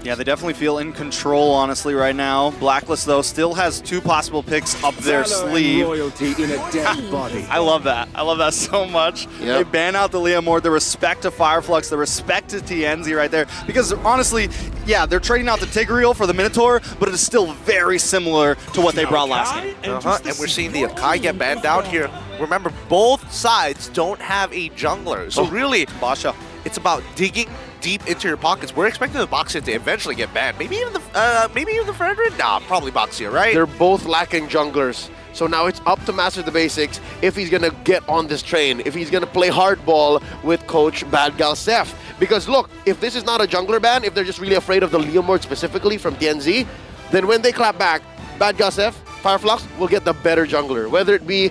Yeah, they definitely feel in control, honestly, right now. Blacklist, though, still has 2 possible picks up their sleeve. In a dead body. I love that. I love that so much. Yep. They ban out the Leomord, the respect to Fireflux, the respect to TNZ right there. Because honestly, yeah, they're trading out the Tigreal for the Minotaur, but it is still very similar to what they brought last game. And we're seeing the Akai get banned out here. Remember, both sides don't have a jungler. So really, Basha. it's about digging deep into your pockets. We're expecting the Boxia to eventually get banned. Maybe even the Fredrin? Nah, probably Boxia, right? They're both lacking junglers. So now it's up to Master the Basics if he's going to get on this train, if he's going to play hardball with Coach Bad Gal Seth. Because look, if this is not a jungler ban, if they're just really afraid of the Leomord specifically from TNZ, then when they clap back, Bad Gal Seth, Fireflux will get the better jungler, whether it be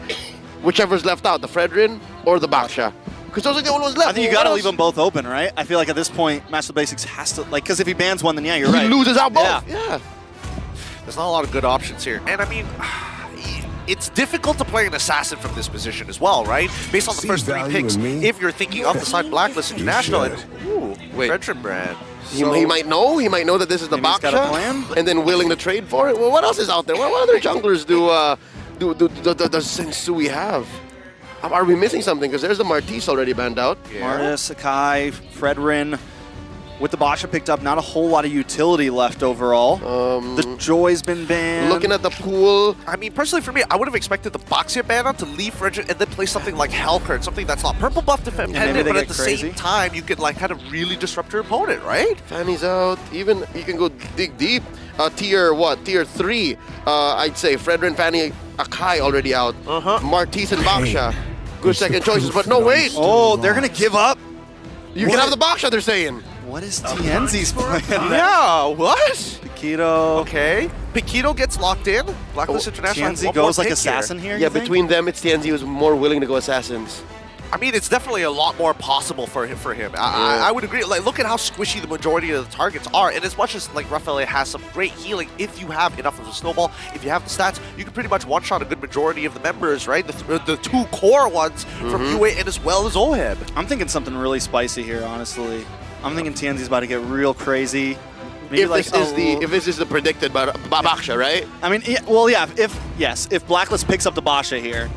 whichever's left out, the Fredrin or the Baksha. Because those are the only ones left. I think you got to leave them both open, right? I feel like at this point, Master Basics has to, like, because if he bans one, then yeah, you're right. He loses out both. Yeah. There's not a lot of good options here. And I mean, it's difficult to play an assassin from this position as well, right? Based on the first 3 picks, if you're thinking of the side Blacklist International, and ooh, Fredrin brand. He might know. He might know that this is the Maybe he's got a Baksha, plan. and then willing to trade for it. Well, what else is out there? What other junglers does Sensui have? Are we missing something? Because there's the Martis already banned out. Yeah. Martis, Sakai, Fredrin. With the Basha picked up, not a whole lot of utility left overall. The Joy's been banned. Looking at the pool. I mean, personally for me, I would have expected the Boxia ban out to leave Fredrin and then play something like Hellcurt, something that's not purple buff dependent, but at the same time, you could like kind of really disrupt your opponent, right? Fanny's out. Even you can go dig deep. Tier 3. I'd say Fredrin, Fanny, Akai already out. Martis and Baksha. Good second choices, but no, wait. Oh, they're going to give up? You can have the Baksha, they're saying. What is TNZ's plan? Yeah, what? Piquito. Okay. Piquito gets locked in. Blacklist International. TNZ goes like assassin here, Yeah, you think? between them, it's TNZ who's more willing to go assassins. I mean, it's definitely a lot more possible for him. I would agree. Like, look at how squishy the majority of the targets are. And as much as like Rafael has some great healing, if you have enough of a snowball, if you have the stats, you can pretty much one-shot a good majority of the members, right? The 2 core ones from UA and as well as Oheb. I'm thinking something really spicy here, honestly. I'm thinking TNZ's about to get real crazy. Maybe If like this is the predicted Baksha, right? I mean, yeah, if Blacklist picks up the Basha here,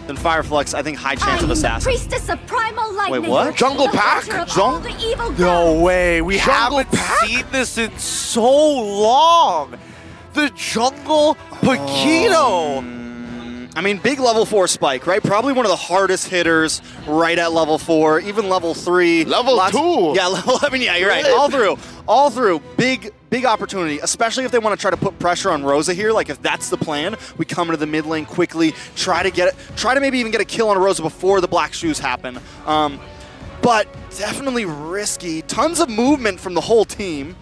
then Fireflux, I think high chance of assassin. Priestess of Primal Lightning. Wait, what? Jungle The Pack? hunter of all the evil No gods. way. We Jungle haven't Pack? seen this in so long. The Jungle Paquito. I mean, big level 4 spike, right? Probably one of the hardest hitters right at level 4, even level 3. Level 2. Yeah, I mean, yeah, you're right. All through. Big opportunity, especially if they want to try to put pressure on Rosa here. Like, if that's the plan, we come into the mid lane quickly, try to maybe even get a kill on a Rosa before the black shoes happen. But definitely risky. Tons of movement from the whole team.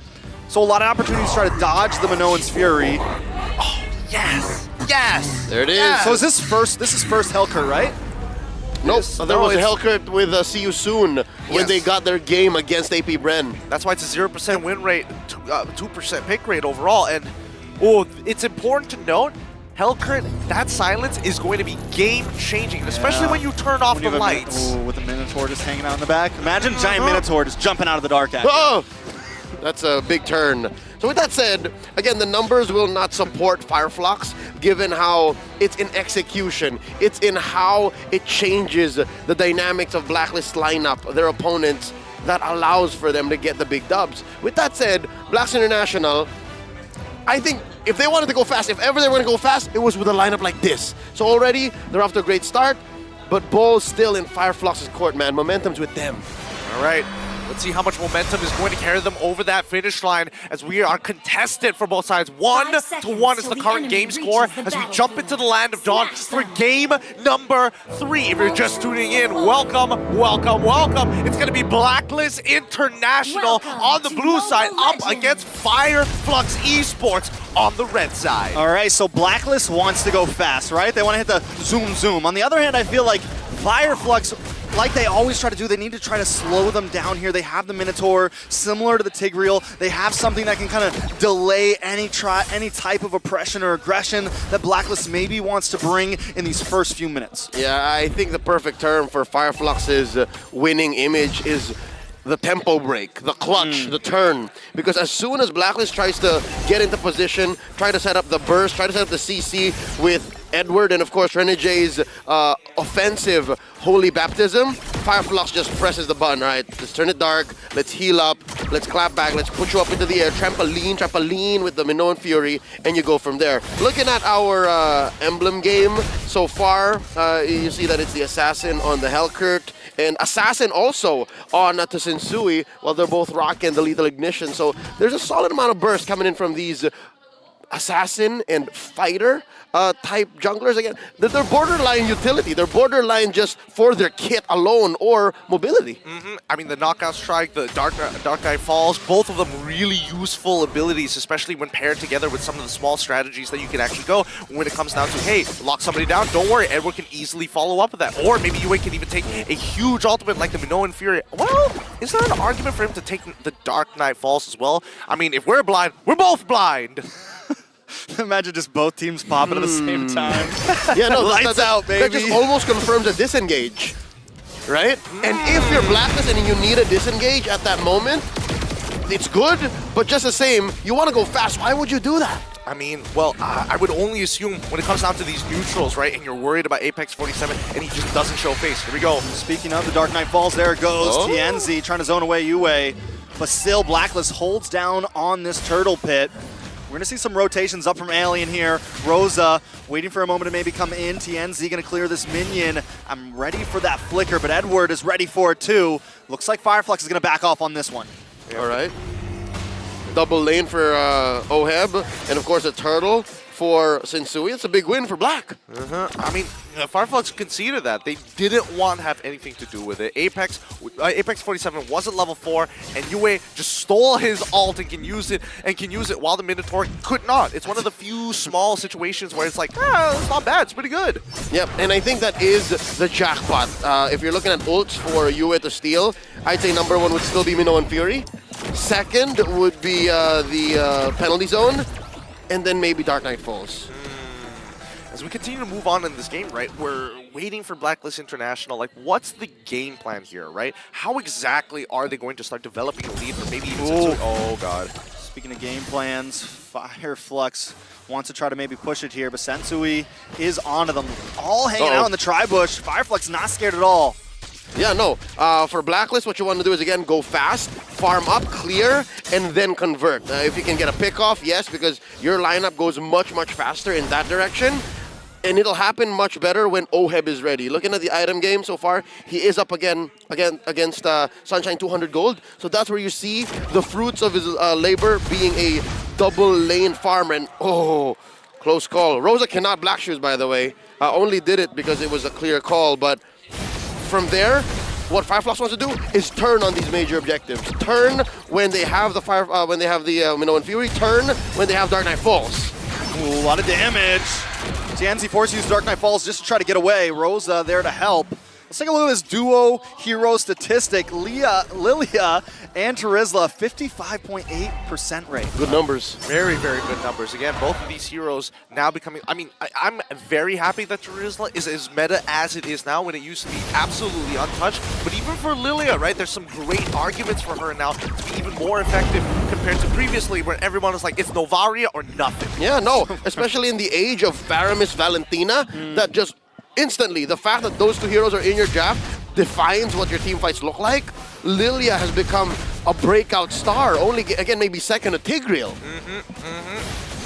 So a lot of opportunities to try to dodge the Minoan's Fury. Oh, yes. Yes. There it is. Yes. So is this first Hellcurt, right? Nope. There was a it's- Hellcurt with See You Soon when Yes. they got their game against AP Bren. That's why it's a 0% win rate, 2% pick rate overall. And it's important to note, Hellcurt, that silence is going to be game-changing, especially when you turn off the lights. With the Minotaur just hanging out in the back. Imagine giant Minotaur just jumping out of the dark at you. Oh! That's a big turn. So with that said, again, the numbers will not support Fireflux, given how it's in execution. It's in how it changes the dynamics of Blacklist lineup, their opponents, that allows for them to get the big dubs. With that said, Blacks International, I think if they wanted to go fast, if ever they were going to go fast, it was with a lineup like this. So already, they're off to a great start, but Bull's still in Fireflux's court, man. Momentum's with them. All right. Let's see how much momentum is going to carry them over that finish line as we are contested for both sides. 1-1 is the current game score as we jump into the land of dawn for game number 3. If you're just tuning in, welcome. It's going to be Blacklist International on the blue side up against Flux Esports on the red side. All right, so Blacklist wants to go fast, right? They want to hit the zoom. On the other hand, I feel like Fireflux, like they always try to do, they need to try to slow them down here. They have the Minotaur, similar to the Tigreal. They have something that can kind of delay any type of oppression or aggression that Blacklist maybe wants to bring in these first few minutes. Yeah, I think the perfect term for Fireflux's winning image is the tempo break, the clutch, the turn. Because as soon as Blacklist tries to get into position, try to set up the burst, try to set up the CC with Edward and of course Renegay's offensive Holy Baptism, Fireflux just presses the button, right? Let's turn it dark, let's heal up, let's clap back, let's put you up into the air, trampoline with the Minoan Fury, and you go from there. Looking at our emblem game so far, you see that it's the Assassin on the Hellcurt, and Assassin also on Sensui, while they're both rocking the Lethal Ignition. So there's a solid amount of burst coming in from these Assassin and Fighter type junglers. Again, they're borderline utility. They're borderline just for their kit alone or mobility. I mean, the Knockout Strike, the Dark Knight Falls, both of them really useful abilities, especially when paired together with some of the small strategies that you can actually go when it comes down to, hey, lock somebody down, don't worry, Edward can easily follow up with that. Or maybe Yue can even take a huge ultimate like the Minoan Fury. Well, is there an argument for him to take the Dark Knight Falls as well? I mean, if we're blind, we're both blind. Imagine just both teams popping at the same time. Yeah, no, Lights out, baby. That just almost confirms a disengage, right? And if you're Blacklist and you need a disengage at that moment, it's good, but just the same, you want to go fast. Why would you do that? I mean, well, I would only assume when it comes down to these neutrals, right, and you're worried about Apex 47, and he just doesn't show face. Here we go. Speaking of the Dark Knight Falls, there it goes. TNZ trying to zone away Yue, but still Blacklist holds down on this turtle pit. We're going to see some rotations up from Alien here. Rosa waiting for a moment to maybe come in. TNZ going to clear this minion. I'm ready for that flicker, but Edward is ready for it too. Looks like Fireflux is going to back off on this one. All right. Double lane for Oheb, and of course a turtle for Sensui. It's a big win for Black. I mean, Fireflux conceded that. They didn't want to have anything to do with it. Apex 47 wasn't level 4, and Yue just stole his ult and can use it while the Minotaur could not. It's one of the few small situations where it's like, it's not bad, it's pretty good. Yep, and I think that is the jackpot. If you're looking at ults for Yue to steal, I'd say number 1 would still be Minoan Fury. Second would be the penalty zone, and then maybe Dark Knight Falls. As we continue to move on in this game, right, we're waiting for Blacklist International. Like, what's the game plan here, right? How exactly are they going to start developing a lead for maybe even Sensui? Oh, God. Speaking of game plans, Fireflux wants to try to maybe push it here, but Sensui is onto them. All hanging out in the tri-bush. Fireflux not scared at all. Yeah, no. For Blacklist, what you want to do is, again, go fast, farm up, clear, and then convert. If you can get a pick-off, yes, because your lineup goes much, much faster in that direction. And it'll happen much better when Oheb is ready. Looking at the item game so far, he is up again against Sunshine 200 Gold. So that's where you see the fruits of his labor being a double lane farmer. And close call. Rosa cannot black shoes, by the way. Only did it because it was a clear call, but from there, what Fireflux wants to do is turn on these major objectives. Turn when they have the Minoan Fury. Turn when they have Dark Knight Falls. Ooh, a lot of damage. TNZ forced to use Dark Knight Falls just to try to get away. Rosa there to help. Let's take a look at this duo hero statistic. Lilia and Terizla, 55.8% rate. Good numbers. Very, very good numbers. Again, both of these heroes now becoming... I mean, I'm very happy that Terizla is as meta as it is now when it used to be absolutely untouched. But even for Lilia, right, there's some great arguments for her now to be even more effective compared to previously where everyone was like, it's Novaria or nothing. Yeah, no. Especially in the age of Faramis Valentina, that just... instantly, the fact that those two heroes are in your draft defines what your team fights look like. Lilia has become a breakout star, only, again, maybe second to Tigreal.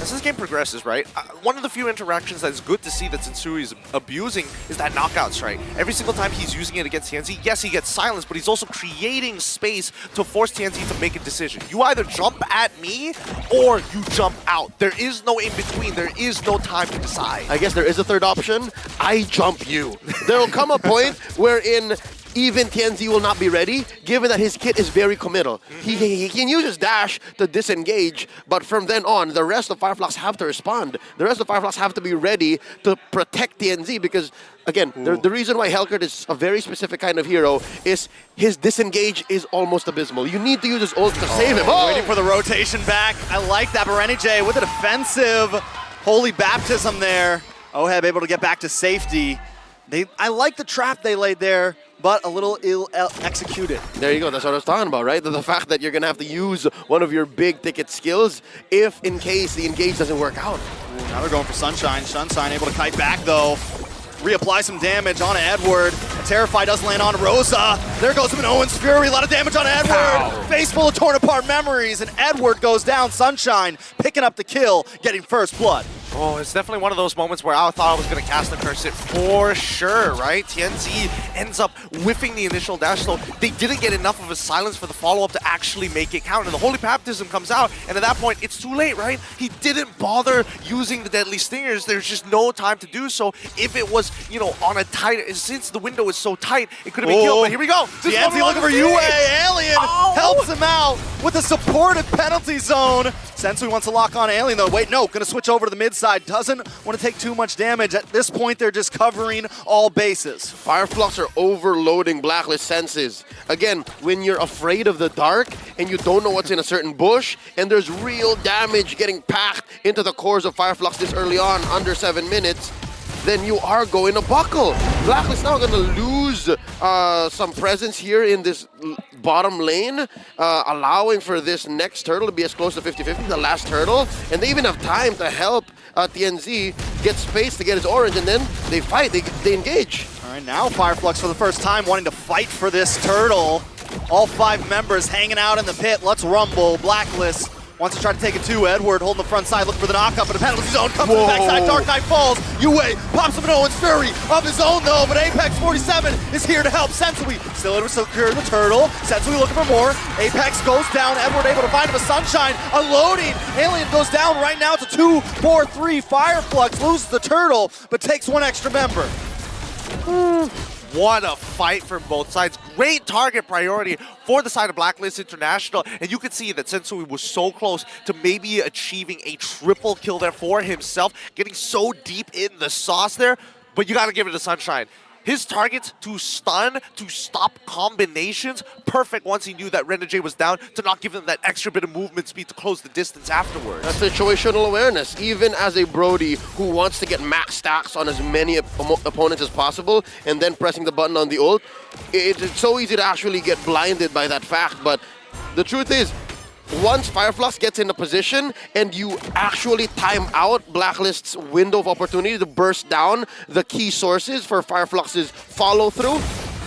As this game progresses, right, one of the few interactions that is good to see that Sensui is abusing is that knockout strike. Every single time he's using it against TNZ, yes, he gets silenced, but he's also creating space to force TNZ to make a decision. You either jump at me or you jump out. There is no in-between. There is no time to decide. I guess there is a third option. I jump you. There will come a point wherein even TNZ will not be ready, given that his kit is very committal. He can use his dash to disengage, but from then on, the rest of Fireflux have to respond. The rest of Fireflux have to be ready to protect TNZ because, again, the reason why Hellcurt is a very specific kind of hero is his disengage is almost abysmal. You need to use his ult to save him. Waiting for the rotation back. I like that, but Renegay with a defensive Holy Baptism there. Oheb able to get back to safety. I like the trap they laid there, but a little ill executed. There you go. That's what I was talking about, right? The fact that you're going to have to use one of your big ticket skills if in case the engage doesn't work out. Ooh, now they're going for Sunshine. Sunshine able to kite back, though. Reapply some damage on Edward. Terrify does land on Rosa. There goes Minoan's Fury. A lot of damage on Edward. Ow. Face full of torn apart memories, and Edward goes down. Sunshine picking up the kill, getting first blood. Oh, it's definitely one of those moments where I thought I was going to cast the curse it for sure, right? TNZ ends up whiffing the initial dash, so they didn't get enough of a silence for the follow-up to actually make it count. And the Holy Baptism comes out, and at that point, it's too late, right? He didn't bother using the Deadly Stingers. There's just no time to do so. If it was, you know, on a tight, since the window is so tight, it could have been killed. But here we go. TNZ looking for UA. Alien helps him out with a supportive penalty zone. Sensui wants to lock on Alien, though. Wait, no, gonna switch over to the mid side. Doesn't want to take too much damage. At this point, they're just covering all bases. Fireflux are overloading Blacklist senses. Again, when you're afraid of the dark and you don't know what's in a certain bush, and there's real damage getting packed into the cores of Fireflux this early on, under 7 minutes, then you are going to buckle. Blacklist now going to lose some presence here in this bottom lane, allowing for this next turtle to be as close to 50-50, the last turtle, and they even have time to help TNZ get space to get his orange, and then they fight, they engage. All right, now Fireflux for the first time wanting to fight for this turtle. All 5 members hanging out in the pit. Let's rumble. Blacklist wants to try to take it too. Edward holding the front side, looking for the knockup, but the penalty zone comes to the backside. Dark Knight falls. UA pops up an Owen's Fury of his own, though, but Apex 47 is here to help. Sensui still able to secure the turtle. Sensui looking for more. Apex goes down. Edward able to find him a Sunshine. Unloading. Alien goes down. Right now it's a 2-4-3. Fireflux loses the turtle, but takes 1 extra member. What a fight from both sides. Great target priority for the side of Blacklist International. And you could see that Sensui was so close to maybe achieving a triple kill there for himself, getting so deep in the sauce there. But you got to give it to Sunshine. His targets to stun, to stop combinations, perfect once he knew that Renegade was down, to not give him that extra bit of movement speed to close the distance afterwards. That's situational awareness. Even as a Brody who wants to get max stacks on as many opponents as possible and then pressing the button on the ult, it's so easy to actually get blinded by that fact. But the truth is, once Fireflux gets in a position and you actually time out Blacklist's window of opportunity to burst down the key sources for Fireflux's follow-through,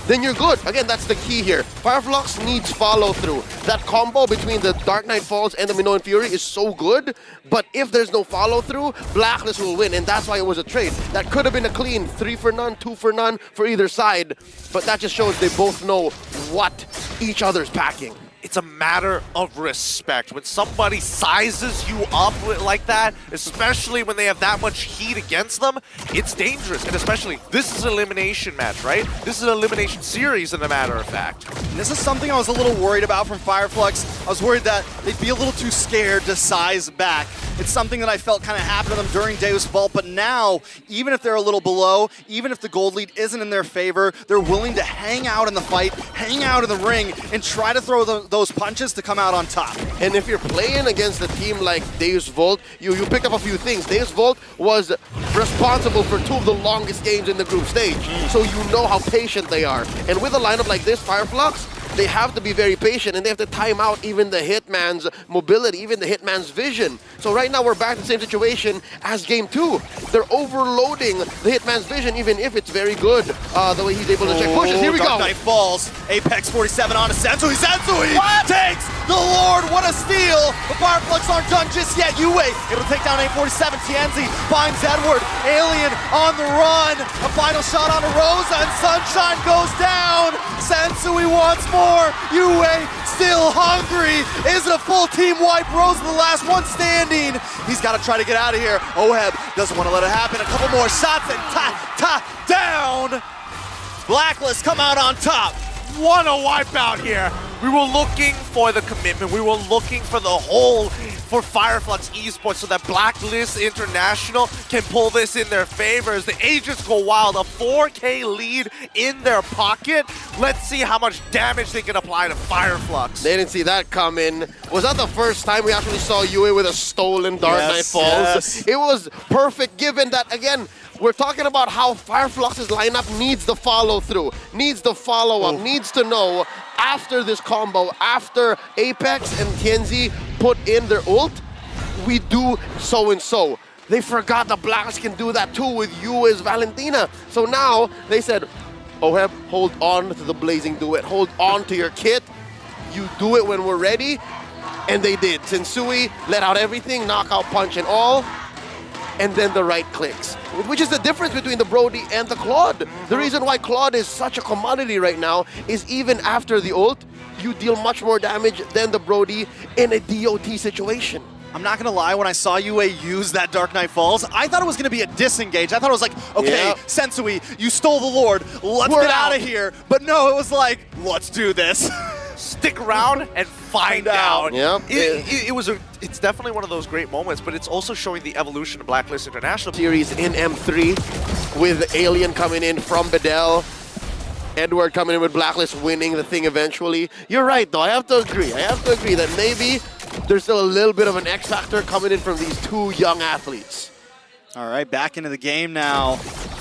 then you're good. Again, that's the key here. Fireflux needs follow-through. That combo between the Dark Knight Falls and the Minoan Fury is so good, but if there's no follow-through, Blacklist will win, and that's why it was a trade. That could have been a clean 3 for none, 2 for none for either side, but that just shows they both know what each other's packing. It's a matter of respect. When somebody sizes you up like that, especially when they have that much heat against them, it's dangerous. And especially, this is an elimination match, right? This is an elimination series, as a matter of fact. And this is something I was a little worried about from Fireflux. I was worried that they'd be a little too scared to size back. It's something that I felt kind of happened to them during Deus Vault, but now, even if they're a little below, even if the gold lead isn't in their favor, they're willing to hang out in the fight, hang out in the ring, and try to throw those punches to come out on top. And if you're playing against a team like Deus Vault, you pick up a few things. Deus Vault was responsible for 2 of the longest games in the group stage, so you know how patient they are. And with a lineup like this, Fireflux, they have to be very patient, and they have to time out even the Hitman's mobility, even the Hitman's vision. So right now we're back to the same situation as Game 2. They're overloading the Hitman's vision, even if it's very good, the way he's able to check pushes. Here we Dark go. Knight falls. Apex 47 on to Sensui. Sensui takes the Lord. What a steal. The Fireflux aren't done just yet. UA able to take down A47. TNZ finds Edward. Alien on the run. A final shot on Rosa, and Sunshine goes down. Sensui wants more. UA still hungry. Is it a full team wipe? Rosa the last one standing. He's got to try to get out of here. Oheb doesn't want to let it happen. A couple more shots and down. Blacklist come out on top. What a wipeout here. We were looking for the commitment. We were looking for the whole for Fireflux Esports so that Blacklist International can pull this in their favor as the agents go wild. A 4K lead in their pocket. Let's see how much damage they can apply to Fireflux. They didn't see that coming. Was that the first time we actually saw Yue with a stolen Dark Knight Falls? Yes. It was perfect given that, again, we're talking about how Fireflux's lineup needs the follow-through, needs the follow-up, needs to know after this combo, after Apex and Tienzi put in their ult, we do so-and-so. They forgot the Blacklist can do that too with Yue's Valentina. So now they said, Oheb, hold on to the Blazing Duet, hold on to your kit. You do it when we're ready. And they did. Sensui let out everything, knockout punch and all. And then the right clicks, which is the difference between the Brody and the Claude. The reason why Claude is such a commodity right now is even after the ult, you deal much more damage than the Brody in a DOT situation. I'm not gonna lie, when I saw Yue use that Dark Knight Falls, I thought it was gonna be a disengage. I thought it was like, okay, Yep. Sensui, you stole the Lord, let's We're get out out. of here. But no, it was like, let's do this. Stick around and find out. Yep. It's definitely one of those great moments, but it's also showing the evolution of Blacklist International. Series in M3 with Alien coming in from Bedell. Edward coming in with Blacklist winning the thing eventually. You're right though, I have to agree that maybe there's still a little bit of an X factor coming in from these two young athletes. All right, back into the game now.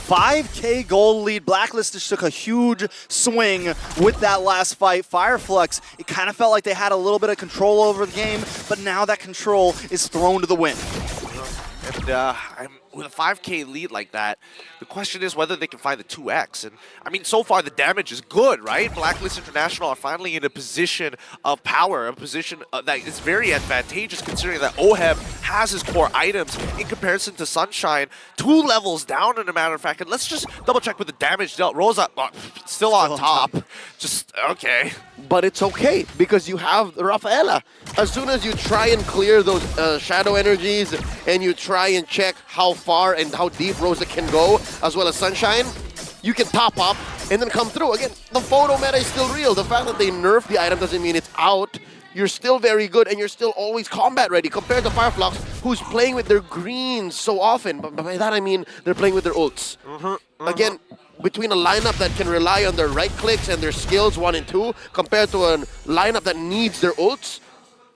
5K gold lead. Blacklist just took a huge swing with that last fight. Fireflux, it kind of felt like they had a little bit of control over the game, but now that control is thrown to the wind. And with a 5K lead like that, the question is whether they can find the 2X. And I mean, so far the damage is good, right? Blacklist International are finally in a position of power, a position that is very advantageous considering that Oheb has his core items in comparison to Sunshine, 2 levels down, in a matter of fact. And let's just double check with the damage dealt. Rosa, still on top. Just, okay. But it's okay because you have Rafaela. As soon as you try and clear those shadow energies and you try and check how far and how deep Rosa can go, as well as Sunshine, you can top up and then come through. Again, the photo meta is still real. The fact that they nerfed the item doesn't mean it's out. You're still very good and you're still always combat ready compared to Fireflux, who's playing with their greens so often. But by that I mean they're playing with their ults. Again, between a lineup that can rely on their right clicks and their skills 1 and 2 compared to a lineup that needs their ults,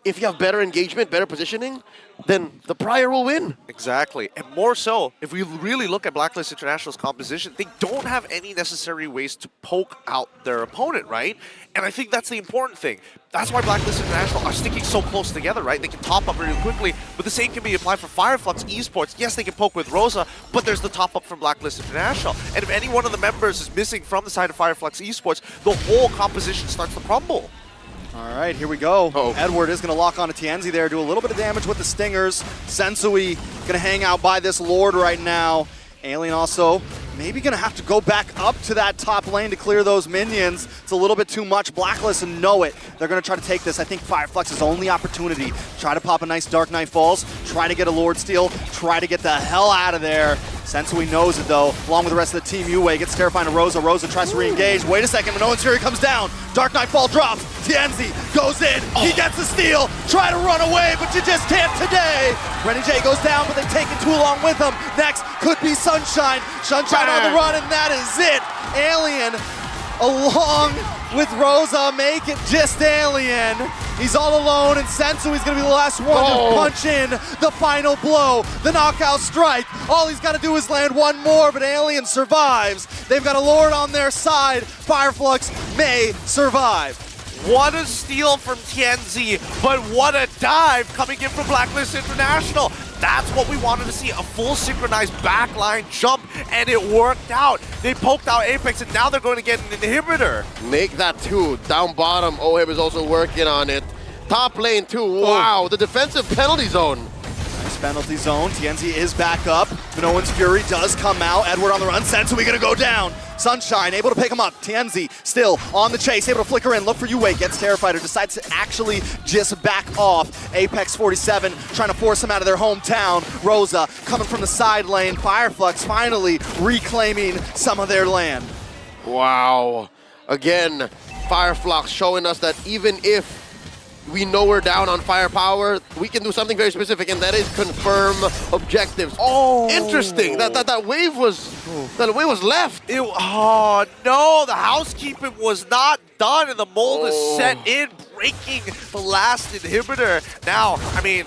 if you have better engagement, better positioning, then the Prior will win. Exactly. And more so, if we really look at Blacklist International's composition, they don't have any necessary ways to poke out their opponent, right? And I think that's the important thing. That's why Blacklist International are sticking so close together, right? They can top up really quickly, but the same can be applied for Fireflux Esports. Yes, they can poke with Rosa, but there's the top up from Blacklist International. And if any one of the members is missing from the side of Fireflux Esports, the whole composition starts to crumble. All right, here we go. Oh. Edward is going to lock onto Tienzi there, do a little bit of damage with the stingers. Sensui going to hang out by this Lord right now. Alien also maybe going to have to go back up to that top lane to clear those minions. It's a little bit too much. Blacklist know it. They're going to try to take this. I think Fireflux's only opportunity. Try to pop a nice Dark Knight Falls. Try to get a Lord Steal. Try to get the hell out of there. Sensui knows it though, along with the rest of the team. Yue gets terrified to Rosa. Rosa tries to re-engage. Wait a second, Minoan's Fury comes down. Dark Knight Fall drops. Tienzi goes in. He gets the steal. Try to run away, but you just can't today. Renny J goes down, but they've taken 2 along with him. Next could be Sunshine. Sunshine on the run, and that is it. Alien along with Rosa make it just Alien. He's all alone, and Sensui's gonna be the last one to punch in the final blow, the knockout strike. All he's gotta do is land one more, but Alien survives. They've got a Lord on their side. Fireflux may survive. What a steal from Tienzi, but what a dive coming in from Blacklist International. That's what we wanted to see, a full synchronized backline jump, and it worked out. They poked out Apex, and now they're going to get an inhibitor. Make that 2. Down bottom, Oheb is also working on it. Top lane 2, wow, the defensive penalty zone. Nice penalty zone. Tienzi is back up. Minoan's Fury does come out. Edward on the run. Sensui gonna go down. Sunshine able to pick him up. Tienzi still on the chase, able to flicker in. Look for Yue. Gets terrified or decides to actually just back off. Apex 47 trying to force him out of their hometown. Rosa coming from the side lane. Fireflux finally reclaiming some of their land. Wow. Again, Fireflux showing us that even if we know we're down on firepower, we can do something very specific, and that is confirm objectives. Oh, Interesting. That wave was left. Oh no, the housekeeping was not done and the mold is set in, breaking the last inhibitor. Now, I mean,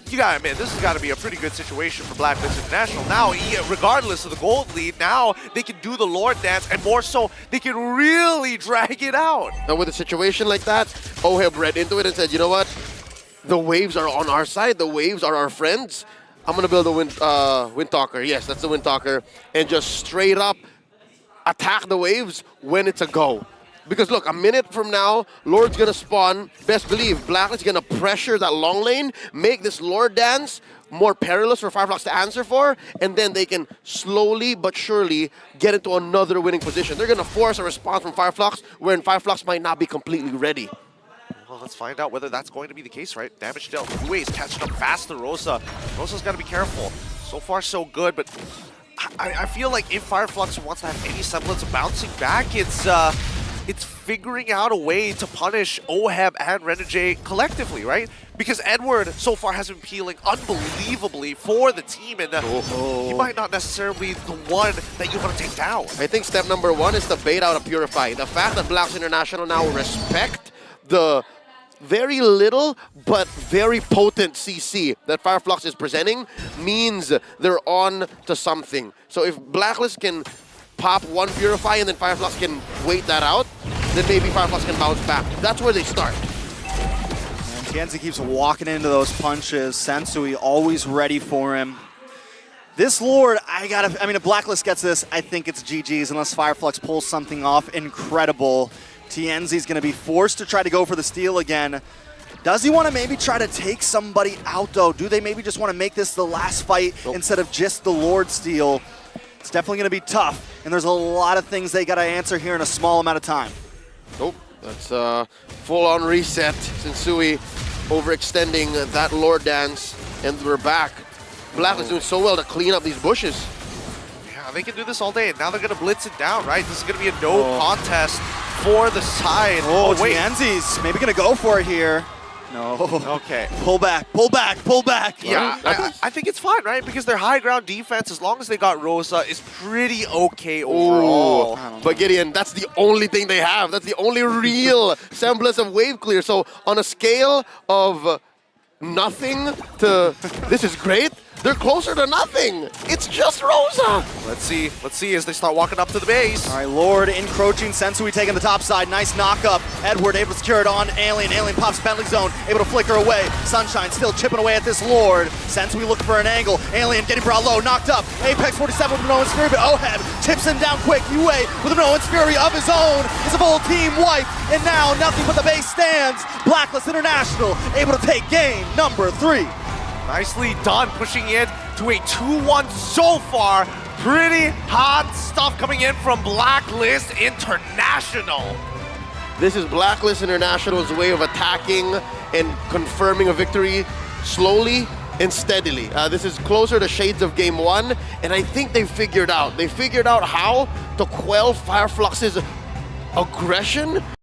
you gotta admit, this has got to be a pretty good situation for Blacklist International. Now, regardless of the gold lead, now they can do the Lord Dance, and more so, they can really drag it out. Now, with a situation like that, OHEB read into it and said, you know what? The waves are on our side. The waves are our friends. I'm going to build a Wind Talker. Yes, that's the Wind Talker. And just straight up attack the waves when it's a go. Because look, a minute from now, Lord's gonna spawn. Best believe, Blacklist is gonna pressure that long lane, make this Lord Dance more perilous for Fireflux to answer for, and then they can slowly but surely get into another winning position. They're gonna force a response from Fireflux, wherein Fireflux might not be completely ready. Well, let's find out whether that's going to be the case, right? Damage dealt. Uwe is catching up fast to Rosa. Rosa's got to be careful. So far, so good, but I feel like if Fireflux wants to have any semblance of bouncing back, it's figuring out a way to punish OHEB and Renegade collectively, right? Because Edward so far has been peeling unbelievably for the team, and he might not necessarily be the one that you want to take down. I think step number one is to bait out a Purify. The fact that Blacklist International now respect the very little but very potent CC that Fireflux is presenting means they're on to something. So if Blacklist can pop one Purify and then Fireflux can wait that out, then maybe Fireflux can bounce back. That's where they start. And Tienzi keeps walking into those punches. Sensui always ready for him. This Lord, I mean, if Blacklist gets this, I think it's GG's unless Fireflux pulls something off incredible. Tienzi's going to be forced to try to go for the steal again. Does he want to maybe try to take somebody out, though? Do they maybe just want to make this the last fight instead of just the Lord steal? It's definitely going to be tough, and there's a lot of things they got to answer here in a small amount of time. Nope, that's a full-on reset. Sensui overextending that Lord Dance, and we're back. Blacklist doing so well to clean up these bushes. Yeah, they can do this all day, and now they're going to blitz it down, right? This is going to be a no contest for the side. Oh, wait. Tienzi's maybe going to go for it here. No. Okay. Pull back, pull back, pull back. Yeah, I think it's fine, right? Because their high ground defense, as long as they got Rosa, is pretty okay overall. But Gideon, that's the only thing they have. That's the only real semblance of wave clear. So on a scale of nothing to this is great, they're closer to nothing. It's just Rosa. Let's see as they start walking up to the base. All right, Lord encroaching, Sensui taking the top side, nice knock-up. Edward able to secure it on Alien. Alien pops penalty zone, able to flicker away. Sunshine still chipping away at this Lord. Sensui looking for an angle. Alien getting brought low, knocked up. Apex 47 with no one's fury, but OHEB chips him down quick. UA with no one's fury of his own. Is a full team wipe, and now nothing but the base stands. Blacklist International able to take game number 3. Nicely done, pushing it to a 2-1 so far. Pretty hot stuff coming in from Blacklist International. This is Blacklist International's way of attacking and confirming a victory slowly and steadily. This is closer to shades of Game 1, and I think they figured out. They figured out how to quell Fireflux's aggression